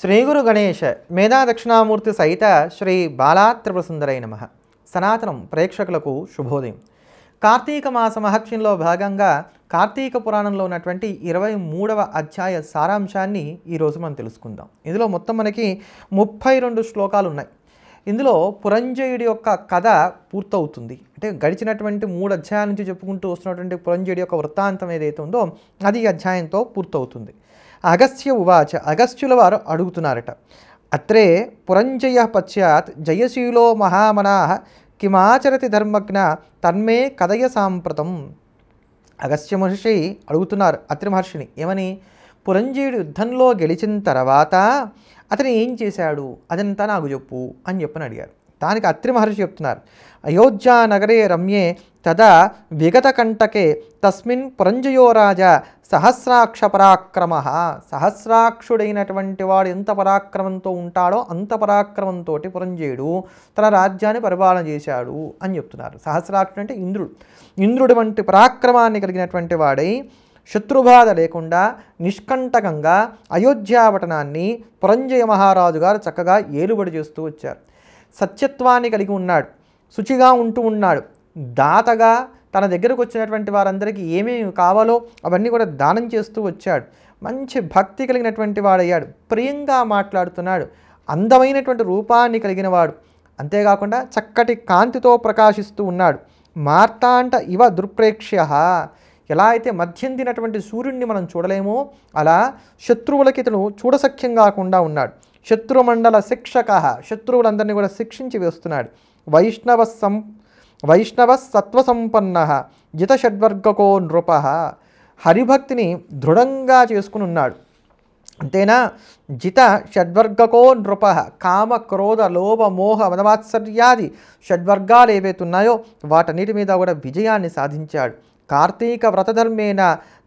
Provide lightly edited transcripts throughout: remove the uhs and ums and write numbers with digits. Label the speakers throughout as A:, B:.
A: శ్రీ గురు గణేష మేధా దక్షిణామూర్తి సహిత శ్రీ బాలా త్రిపురసుందరై నమః. సనాతనం ప్రేక్షకులకు శుభోదయం. కార్తీక మాస మహత్యంలో భాగంగా కార్తీక పురాణంలో ఉన్నటువంటి 23వ అధ్యాయ సారాంశాన్ని ఈరోజు మనం తెలుసుకుందాం. ఇందులో మొత్తం మనకి 32 శ్లోకాలు ఉన్నాయి. ఇందులో పురంజయుడి యొక్క కథ పూర్తవుతుంది. అంటే గడిచినటువంటి 3 అధ్యాయాల నుంచి చెప్పుకుంటూ వస్తున్నటువంటి పురంజయుడి యొక్క వృత్తాంతం ఏదైతే ఉందో అది ఈ అధ్యాయంతో పూర్తవుతుంది. అగస్త్య ఉవాచ, అగస్త్యుల వారు అడుగుతున్నారట, అత్రే పురంజయ పశ్చాత్ జయశీలో మహామనాః కిమాచరతి ధర్మజ్ఞ తన్మే కథయ సాంప్రతం. అగస్త్య మహర్షి అడుగుతున్నారు అత్రి మహర్షిని, ఏమని? పురంజయుడు యుద్ధంలో గెలిచిన తర్వాత అతను ఏం చేశాడు అదంతా నాకు చెప్పు అని చెప్పని అడిగారు. దానికి అత్రి మహర్షి చెప్తున్నారు, అయోధ్యా నగరే రమ్యే తదా విగత కంటకే తస్మిన్ పురంజయో రాజా సహస్రాక్ష పరాక్రమ. సహస్రాక్షుడైనటువంటి వాడు ఎంత పరాక్రమంతో ఉంటాడో అంత పరాక్రమంతో పురంజయుడు తన రాజ్యాన్ని పరిపాలన చేశాడు అని చెప్తున్నారు. సహస్రాక్షుడు అంటే ఇంద్రుడు. ఇంద్రుడి వంటి పరాక్రమాన్ని కలిగినటువంటి వాడై శత్రుబాధ లేకుండా నిష్కంటకంగా అయోధ్యాపట్టణాన్ని పురంజయ మహారాజు గారు చక్కగా ఏలుబడి చేస్తూ వచ్చారు. సత్యత్వాన్ని కలిగి ఉన్నాడు, శుచిగా ఉంటూ ఉన్నాడు, దాతగా తన దగ్గరకు వచ్చినటువంటి వారందరికీ ఏమేమి కావాలో అవన్నీ కూడా దానం చేస్తూ వచ్చాడు. మంచి భక్తి కలిగినటువంటి వాడయ్యాడు, ప్రియంగా మాట్లాడుతున్నాడు, అందమైనటువంటి రూపాన్ని కలిగిన వాడు, అంతేకాకుండా చక్కటి కాంతితో ప్రకాశిస్తూ ఉన్నాడు. మార్తాంట ఇవ దుర్ప్రేక్ష్య, ఎలా అయితే మధ్యందినటువంటి సూర్యుడిని మనం చూడలేమో అలా శత్రువులకి ఇతను చూడసఖ్యం కాకుండా ఉన్నాడు. శత్రుమండల శిక్షక, శత్రువులందరినీ కూడా శిక్షించి వేస్తున్నాడు. వైష్ణవ సత్వసంపన్న జిత షడ్వర్గకో నృప, హరిభక్తిని దృఢంగా చేసుకుని ఉన్నాడు. అంతేనా? జిత షడ్వర్గకో నృప, కామ క్రోధ లోభ మోహ మదమాత్సర్యాది షడ్వర్గాలు ఏవైతే ఉన్నాయో వాటన్నిటి మీద కూడా విజయాన్ని సాధించాడు. కార్తీక వ్రతధర్మేన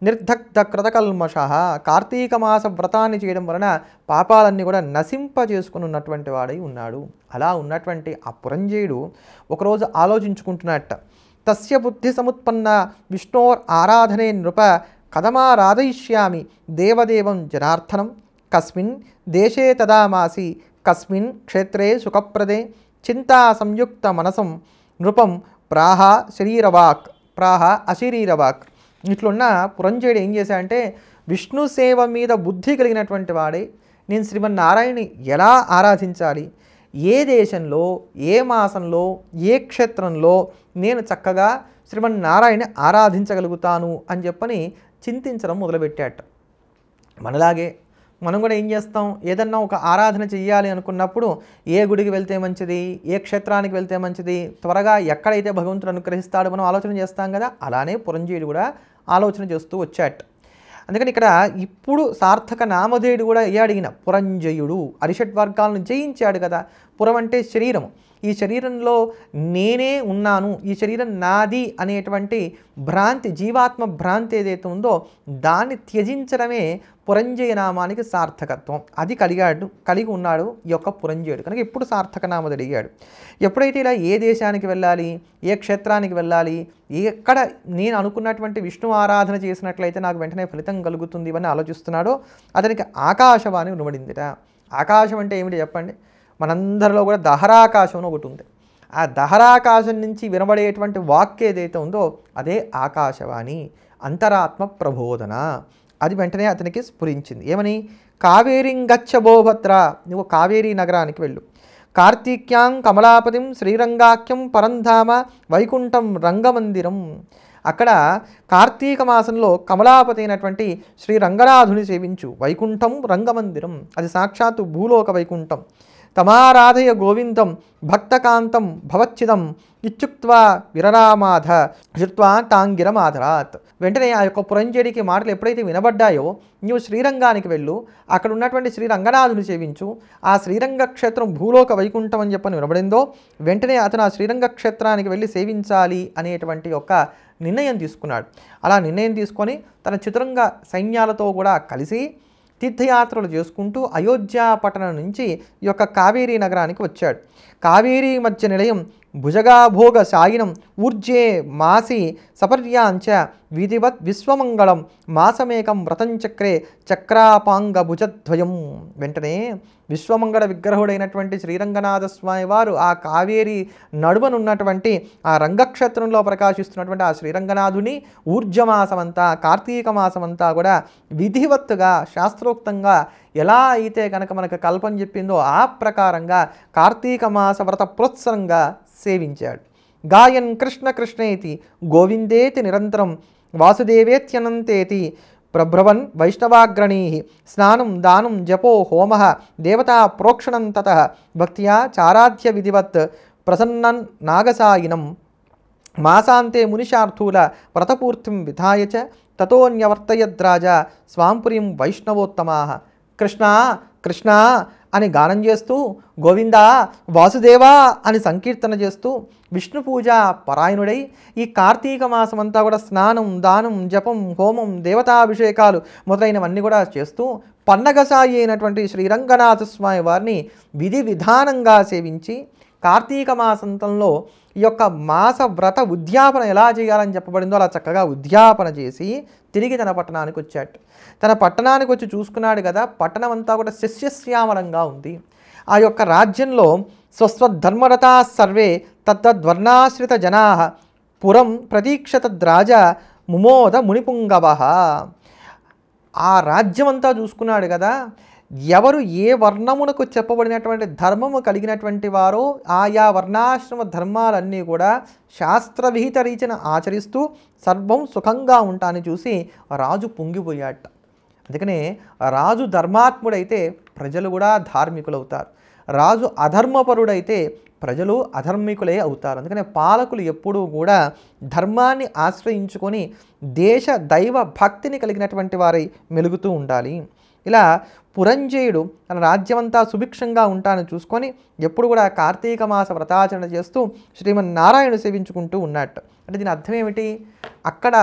A: నిర్దగ్ధ కృతకల్మష, కార్తీక మాస వ్రతాన్ని చేయడం వలన పాపాలన్నీ కూడా నశింపజేసుకుని ఉన్నటువంటి వాడై ఉన్నాడు. అలా ఉన్నటువంటి ఆ పురంజయుడు ఒకరోజు ఆలోచించుకుంటున్నట్ట, తస్య బుద్ధి సముత్పన్న విష్ణోర్ ఆరాధనే నృప కథమారాధయిష్యామి దేవదేవం జనార్దనం కస్మిన్ దేశే తదామాసి కస్మిన్ క్షేత్రే సుఖప్రదే చింతా సంయుక్త మనసం నృపం ప్రాహ శరీరవాక్ ప్రాహ అశరీరవాక్. ఇట్లున్న పురంజయుడు ఏం చేశాడంటే విష్ణు సేవ మీద బుద్ధి కలిగినటువంటి వాడే నేను శ్రీమన్నారాయణని ఎలా ఆరాధించాలి, ఏ దేశంలో ఏ మాసంలో ఏ క్షేత్రంలో నేను చక్కగా శ్రీమన్నారాయణని ఆరాధించగలుగుతాను అని చెప్పని చింతించడం మొదలుపెట్టాట. మనలాగే మనం కూడా ఏం చేస్తాం, ఏదన్నా ఒక ఆరాధన చెయ్యాలి అనుకున్నప్పుడు ఏ గుడికి వెళ్తే మంచిది, ఏ క్షేత్రానికి వెళ్తే మంచిది, త్వరగా ఎక్కడైతే భగవంతుడు అనుగ్రహిస్తాడో మనం ఆలోచన చేస్తాం కదా. అలానే పురంజయుడు కూడా ఆలోచన చేస్తూ వచ్చాట. అందుకని ఇక్కడ ఇప్పుడు సార్థక నామధేయుడు కూడా ఏ అడిగిన పురంజయుడు అరిషడ్వర్గాలను జయించాడు కదా. పురం అంటే శరీరం, ఈ శరీరంలో నేనే ఉన్నాను, ఈ శరీరం నాది అనేటువంటి భ్రాంతి, జీవాత్మ భ్రాంతి ఏదైతే ఉందో దాన్ని త్యజించడమే పురంజయ నామానికి సార్థకత్వం. అది కలిగి ఉన్నాడు ఈ యొక్క పురంజయుడు. కనుక ఇప్పుడు సార్థక నామది అడిగాడు. ఎప్పుడైతే ఇలా ఏ దేశానికి వెళ్ళాలి, ఏ క్షేత్రానికి వెళ్ళాలి, ఎక్కడ నేను అనుకున్నటువంటి విష్ణు ఆరాధన చేసినట్లయితే నాకు వెంటనే ఫలితం కలుగుతుంది ఇవన్నీ ఆలోచిస్తున్నాడో అతనికి ఆకాశవాణి వినబడిందిట. ఆకాశం అంటే ఏమిటి చెప్పండి? మనందరిలో కూడా దహరాకాశం అని ఒకటి ఉంది. ఆ దహరాకాశం నుంచి వినబడేటువంటి వాక్య ఏదైతే ఉందో అదే ఆకాశవాణి, అంతరాత్మ ప్రబోధన. అది వెంటనే అతనికి స్ఫురించింది. ఏమని? కావేరింగచ్చబోభద్ర, నువ్వు కావేరీ నగరానికి వెళ్ళు. కార్తీక్యాం కమలాపతిం శ్రీరంగాఖ్యం పరంధామ వైకుంఠం రంగమందిరం. అక్కడ కార్తీక మాసంలో కమలాపతి అయినటువంటి శ్రీ రంగనాథుని సేవించు. వైకుంఠం రంగమందిరం, అది సాక్షాత్తు భూలోక వైకుంఠం. తమారాధయ గోవిందం భక్తకాంతం భవచ్చిదం ఇత్యుక్త్వా విరరామాధ శృత్వా తాంగిరమాధరాత్. వెంటనే ఆ యొక్క పురంజయుడికి మాటలు ఎప్పుడైతే వినబడ్డాయో, నీవు శ్రీరంగానికి వెళ్ళు, అక్కడ ఉన్నటువంటి శ్రీరంగనాథుని సేవించు. ఆ శ్రీరంగ క్షేత్రం భూలోక వైకుంఠం అని చెప్పని వినబడిందో వెంటనే అతను ఆ శ్రీరంగ క్షేత్రానికి వెళ్ళి సేవించాలి అనేటువంటి ఒక నిర్ణయం తీసుకున్నాడు. అలా నిర్ణయం తీసుకొని తన చతురంగ సైన్యాలతో కూడా కలిసి తీర్థయాత్రలు చేసుకుంటూ అయోధ్య పట్టణం నుంచి ఈ యొక్క కావేరీ నగరానికి వచ్చాడు. కావేరీ మధ్య నిలయం భుజగాభోగ సాయినం ఊర్జే మాసి సపర్యాంచ విధివత్ విశ్వమంగళం మాసమేకం వ్రతంచక్రే చక్రాపాంగ భుజద్వయం. వెంటనే విశ్వమంగళ విగ్రహుడైనటువంటి శ్రీరంగనాథ స్వామి వారు ఆ కావేరి నడుమనున్నటువంటి ఆ రంగక్షేత్రంలో ప్రకాశిస్తున్నటువంటి ఆ శ్రీరంగనాథుని ఊర్జమాసమంతా కార్తీక మాసమంతా కూడా విధివత్తుగా శాస్త్రోక్తంగా ఎలా అయితే కనుక మనకు కల్పన చెప్పిందో ఆ ప్రకారంగా కార్తీక మాస వ్రత ప్రోత్సవంగా సేవించాడు. గాయన్ కృష్ణ కృష్ణేతి గోవిందేతి నిరంతరం వాసుదేవేత్యనంతేతి ప్రభ్రవన్ వైష్ణవాగ్రణీ స్నానం దానం జపో హోమ దేవతా ప్రోక్షణం తతః భక్త్యా చారాధ్య విధివత్ ప్రసన్నన్ నాగసాయినం మాసాంతే మునిశార్థూల వ్రతపూర్తిం విధాయ చ తతోన్యవర్తయద్రాజా స్వాంపురీం వైష్ణవోత్తమాః. కృష్ణ కృష్ణ అని గానం చేస్తూ, గోవిందా వాసుదేవా అని సంకీర్తన చేస్తూ విష్ణు పూజ పరాయణుడై ఈ కార్తీక మాసమంతా కూడా స్నానం దానం జపం హోమం దేవతాభిషేకాలు మొదలైనవన్నీ కూడా చేస్తూ పన్నగసాయి అయినటువంటి శ్రీరంగనాథ స్వామి వారిని విధి విధానంగా సేవించి కార్తీక మాసంతంలో ఈ యొక్క మాస వ్రత ఉద్యాపన ఎలా చేయాలని చెప్పబడిందో అలా చక్కగా ఉద్యాపన చేసి తిరిగి తన పట్టణానికి వచ్చాడు. తన పట్టణానికి వచ్చి చూసుకున్నాడు కదా, పట్టణం అంతా కూడా సస్యశ్యామలంగా ఉంది. ఆ యొక్క రాజ్యంలో స్వస్వధర్మరతా సర్వే తద్వర్ణాశ్రిత జనా పురం ప్రతీక్షతద్రాజ ముమోద మునిపుంగవ. ఆ రాజ్యమంతా చూసుకున్నాడు కదా, ఎవరు ఏ వర్ణమునకు చెప్పబడినటువంటి ధర్మము కలిగినటువంటి వారో ఆయా వర్ణాశ్రమ ధర్మాలన్నీ కూడా శాస్త్రవిహిత రీతిన ఆచరిస్తూ సర్వం సుఖంగా ఉంటానని చూసి రాజు పొంగిపోయాట. అందుకనే రాజు ధర్మాత్ముడైతే ప్రజలు కూడా ధార్మికులవుతారు, రాజు అధర్మపరుడైతే ప్రజలు అధర్మికులే అవుతారు. అందుకనే పాలకులు ఎప్పుడూ కూడా ధర్మాన్ని ఆశ్రయించుకొని దేశ దైవ భక్తిని కలిగినటువంటి వారై మెలుగుతూ ఉండాలి. ఇలా పురంజయుడు తన రాజ్యమంతా సుభిక్షంగా ఉంటానని చూసుకొని ఎప్పుడు కూడా కార్తీక మాస వ్రతాచరణ చేస్తూ శ్రీమన్నారాయణ సేవించుకుంటూ ఉన్నట్టు. అంటే దీని అర్థం ఏమిటి? అక్కడ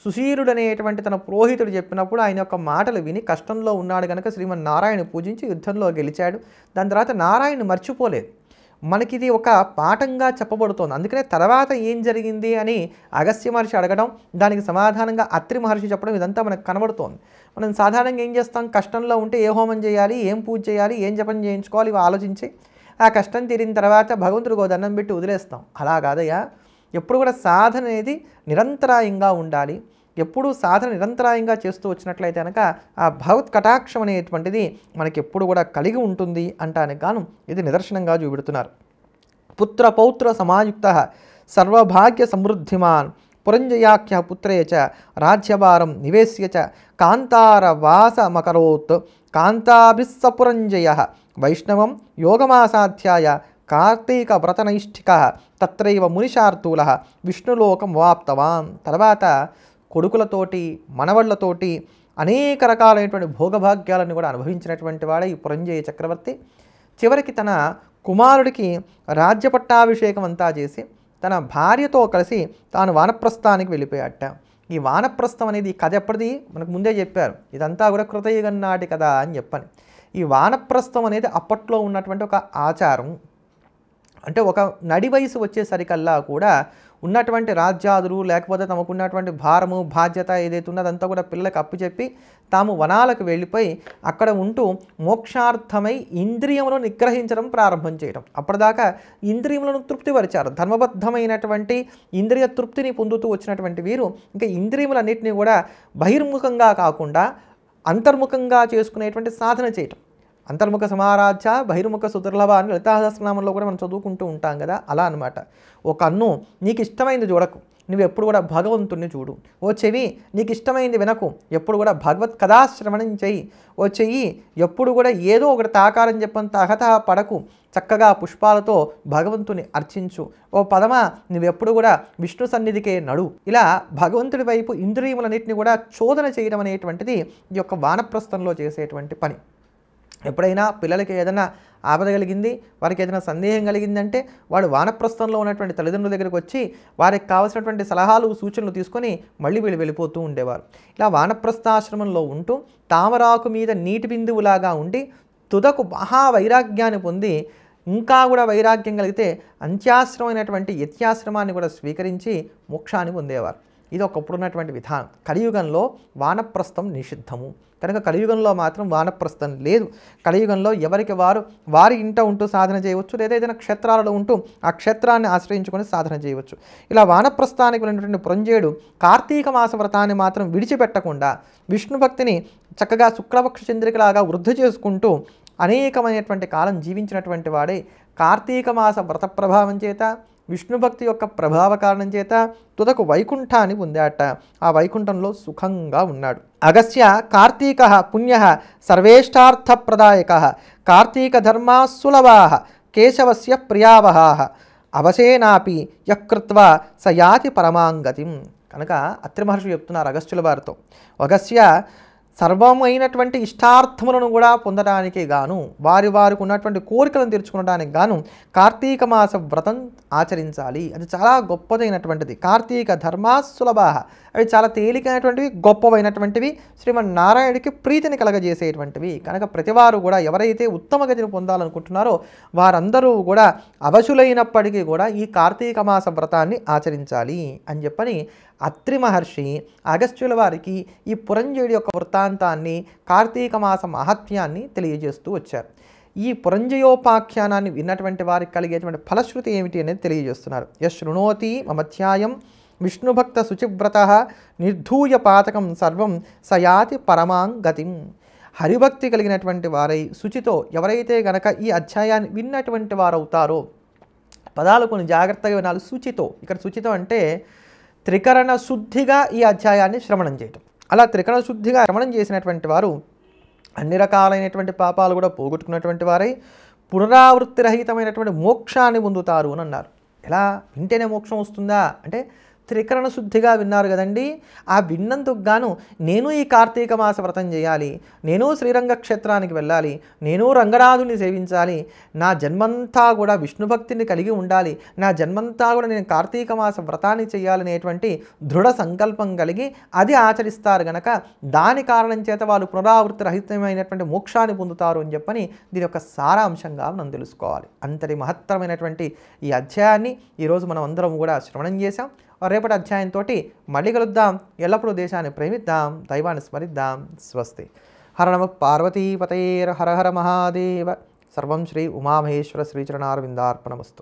A: సుశీరుడు అనేటువంటి తన పురోహితుడు చెప్పినప్పుడు ఆయన యొక్క మాటలు విని కష్టంలో ఉన్నాడు కనుక శ్రీమన్నారాయణ పూజించి యుద్ధంలో గెలిచాడు. దాని తర్వాత నారాయణ మర్చిపోలేదు. మనకిది ఒక పాఠంగా చెప్పబడుతోంది. అందుకనే తర్వాత ఏం జరిగింది అని అగస్త్య మహర్షి అడగడం, దానికి సమాధానంగా అత్రి మహర్షి చెప్పడం, ఇదంతా మనకు కనబడుతోంది. మనం సాధారణంగా ఏం చేస్తాం, కష్టంలో ఉంటే ఏ హోమం చేయాలి, ఏం పూజ చేయాలి, ఏం జపం చేయించుకోవాలి, ఇవి ఆలోచించి ఆ కష్టం తీరిన తర్వాత భగవంతుడికి ఓ దండం పెట్టి వదిలేస్తాం. అలా కాదయ్యా, ఎప్పుడు కూడా సాధన అనేది నిరంతరాయంగా ఉండాలి. ఎప్పుడూ సాధన నిరంతరాయంగా చేస్తూ వచ్చినట్లయితే కనుక ఆ భగవత్ కటాక్షం అనేటువంటిది మనకి ఎప్పుడు కూడా కలిగి ఉంటుంది అంటానికి గాను ఇది నిదర్శనంగా చూపెడుతున్నారు. పుత్ర పౌత్ర సమాయుక్త సర్వభాగ్య సమృద్ధిమాన్ పురంజయాఖ్య పుత్రే చ రాజ్యభారం నివేశ్య చ కాంతారవాసమకరోత్ కాంతాభిస్సపురంజయ వైష్ణవం యోగమాసాధ్యాయ కార్తీక వ్రతనైష్ఠిక తత్రైవ మునిశార్తూల విష్ణులోకం వాప్తవాన్. తర్వాత కొడుకులతోటి మనవళ్లతోటి అనేక రకాలైనటువంటి భోగభాగ్యాలను కూడా అనుభవించినటువంటి వాడే ఈ పురంజయ చక్రవర్తి. చివరికి తన కుమారుడికి రాజ్యపట్టాభిషేకం అంతా చేసి తన భార్యతో కలిసి తాను వానప్రస్థానికి వెళ్ళిపోయాట. ఈ వానప్రస్థం అనేది ఈ కథ ఎప్పటిది మనకు ముందే చెప్పారు, ఇదంతా కూడా కృతయుగం నాటి కదా అని చెప్పని. ఈ వానప్రస్థం అనేది అప్పట్లో ఉన్నటువంటి ఒక ఆచారం. అంటే ఒక నడి వయసు వచ్చేసరికల్లా కూడా ఉన్నటువంటి రాజ్యాదులు లేకపోతే తమకున్నటువంటి భారము బాధ్యత ఏదైతే ఉన్నదంతా కూడా పిల్లలకు అప్పచెప్పి తాము వనాలకు వెళ్ళిపోయి అక్కడ ఉంటూ మోక్షార్థమై ఇంద్రియములను నిగ్రహించడం ప్రారంభం చేయడం. అప్పటిదాకా ఇంద్రియములను తృప్తిపరిచారు. ధర్మబద్ధమైనటువంటి ఇంద్రియ తృప్తిని పొందుతూ వచ్చినటువంటి వీరు ఇంకా ఇంద్రియములన్నింటినీ కూడా బహిర్ముఖంగా కాకుండా అంతర్ముఖంగా చేసుకునేటువంటి సాధన చేయటం. అంతర్ముఖ సమారాధ్య బహిర్ముఖ సుదుర్లభ అని లలితా సహస్రనామంలో కూడా మనం చదువుకుంటూ ఉంటాం కదా, అలా అనమాట. ఓ కన్ను నీకు ఇష్టమైంది చూడకు, నువ్వు ఎప్పుడు కూడా భగవంతుణ్ణి చూడు. ఓ చెవి నీకు ఇష్టమైంది వినకు, ఎప్పుడు కూడా భగవత్ కథాశ్రవణం చెయ్యి. ఓ చెయ్యి ఎప్పుడు కూడా ఏదో ఒకటి తాకారం చెప్పంత అహత పడకు, చక్కగా పుష్పాలతో భగవంతుని అర్చించు. ఓ పదమా నువ్వెప్పుడు కూడా విష్ణు సన్నిధికే నడు. ఇలా భగవంతుడి వైపు ఇంద్రియములన్నింటినీ కూడా చోదన చేయడం అనేటువంటిది ఈ యొక్క వానప్రస్థంలో చేసేటువంటి పని. ఎప్పుడైనా పిల్లలకి ఏదైనా ఆపద కలిగింది, వారికి ఏదైనా సందేహం కలిగిందంటే వాడు వానప్రస్థంలో ఉన్నటువంటి తల్లిదండ్రుల దగ్గరికి వచ్చి వారికి కావాల్సినటువంటి సలహాలు సూచనలు తీసుకొని మళ్ళీ వీళ్ళు వెళ్ళిపోతూ ఉండేవారు. ఇలా వానప్రస్థాశ్రమంలో ఉంటూ తామరాకు మీద నీటి బిందువులాగా ఉండి తుదకు మహావైరాగ్యాన్ని పొంది ఇంకా కూడా వైరాగ్యం కలిగితే అంత్యాశ్రమైనటువంటి యత్యాశ్రమాన్ని కూడా స్వీకరించి మోక్షాన్ని పొందేవారు. ఇది ఒకప్పుడు ఉన్నటువంటి విధానం. కలియుగంలో వానప్రస్థం నిషిద్ధము కనుక కలియుగంలో మాత్రం వానప్రస్థం లేదు. కలియుగంలో ఎవరికి వారు వారి ఇంట ఉంటూ సాధన చేయవచ్చు, లేదా ఏదైనా క్షేత్రాలలో ఉంటూ ఆ క్షేత్రాన్ని ఆశ్రయించుకొని సాధన చేయవచ్చు. ఇలా వానప్రస్థానికి వెళ్ళినటువంటి పురంజేయుడు కార్తీక మాస వ్రతాన్ని మాత్రం విడిచిపెట్టకుండా విష్ణు భక్తిని చక్కగా శుక్లపక్ష చంద్రికలాగా వృద్ధి చేసుకుంటూ అనేకమైనటువంటి కాలం జీవించినటువంటి వాడే కార్తీక మాస వ్రత ప్రభావం చేత విష్ణు భక్తి యొక్క ప్రభావ కారణం చేత తుదకు వైకుంఠాన్ని పొందాట. ఆ వైకుంఠంలో సుఖంగా ఉన్నాడు. అగస్య కార్తీక పుణ్య సర్వేష్టార్థప్రదాయక కార్తీక ధర్మా సులభా కేశవస్య ప్రియావహా అవశేనాపి యకృత్వా సయాతి పరమాంగతిం. కనుక అత్రి మహర్షి చెప్తున్నారు అగస్త్యుల వారితో, అగస్య సర్వమైనటువంటి ఇష్టార్థములను కూడా పొందడానికి గాను వారికి ఉన్నటువంటి కోరికలను తీర్చుకోవడానికి గాను కార్తీక మాస వ్రతం ఆచరించాలి. అది చాలా గొప్పదైనటువంటిది. కార్తీక ధర్మా సులభా, అవి చాలా తేలికైనటువంటివి, గొప్పవైనటువంటివి, శ్రీమన్నారాయణుడికి ప్రీతిని కలగజేసేటువంటివి. కనుక ప్రతివారు కూడా ఎవరైతే ఉత్తమ గతిని పొందాలనుకుంటున్నారో వారందరూ కూడా అవశులైనప్పటికీ కూడా ఈ కార్తీక మాస వ్రతాన్ని ఆచరించాలి అని చెప్పని అత్రి మహర్షి అగస్త్యుల వారికి ఈ పురంజయుడి యొక్క వృత్తాంతాన్ని కార్తీక మాస మహత్యాన్ని తెలియజేస్తూ వచ్చారు. ఈ పురంజయోపాఖ్యానాన్ని విన్నటువంటి వారికి కలిగేటువంటి ఫలశ్రుతి ఏమిటి అనేది తెలియజేస్తున్నారు. యశ్ శృణోతి మమధ్యాయం విష్ణుభక్త శుచివ్రత నిర్ధూయ పాతకం సర్వం సయాతి పరమాంగతిం. హరిభక్తి కలిగినటువంటి వారై శుచితో ఎవరైతే గనక ఈ అధ్యాయాన్ని విన్నటువంటి వారవుతారో, పదాలు కొన్ని జాగ్రత్తగా వినాలి. శుచితో, ఇక్కడ శుచితో అంటే త్రికరణ శుద్ధిగా ఈ అధ్యాయాన్ని శ్రవణం చేయటం. అలా త్రికరణ శుద్ధిగా శ్రవణం చేసినటువంటి వారు అన్ని రకాలైనటువంటి పాపాలు కూడా పోగొట్టుకున్నటువంటి వారై పునరావృత్తి రహితమైనటువంటి మోక్షాన్ని పొందుతారు అని అన్నారు. ఎలా వింటేనే మోక్షం వస్తుందా అంటే త్రికరణ శుద్ధిగా విన్నారు కదండి. ఆ విన్నందుకు గాను నేను ఈ కార్తీక మాస వ్రతం చేయాలి, నేను శ్రీరంగ క్షేత్రానికి వెళ్ళాలి, నేను రంగనాథుని సేవించాలి, నా జన్మంతా కూడా విష్ణు భక్తిని కలిగి ఉండాలి, నా జన్మంతా కూడా నేను కార్తీక మాస వ్రతాన్ని చేయాలనేటువంటి దృఢ సంకల్పం కలిగి అది ఆచరిస్తారు గనక దాని కారణం చేత వాళ్ళు పునరావృత్తి రహితమైనటువంటి మోక్షాన్ని పొందుతారు అని చెప్పని దీని యొక్క సారాంశంగా మనం తెలుసుకోవాలి. అంతటి మహత్తరమైనటువంటి ఈ అధ్యాయాన్ని ఈరోజు మనం అందరం కూడా శ్రవణం చేశాం. రేపటి అధ్యాయంతో మళ్ళీ కలుద్దాం. ఎల్లప్పుడూ దేశాన్ని ప్రేమిద్దాం, దైవాన్ని స్మరిద్దాం. స్వస్తి. హర నమ పార్వతీపతయేర్ హర హర మహాదేవ. సర్వం శ్రీ ఉమామహేశ్వర శ్రీచరణారవిందార్పణమస్తు.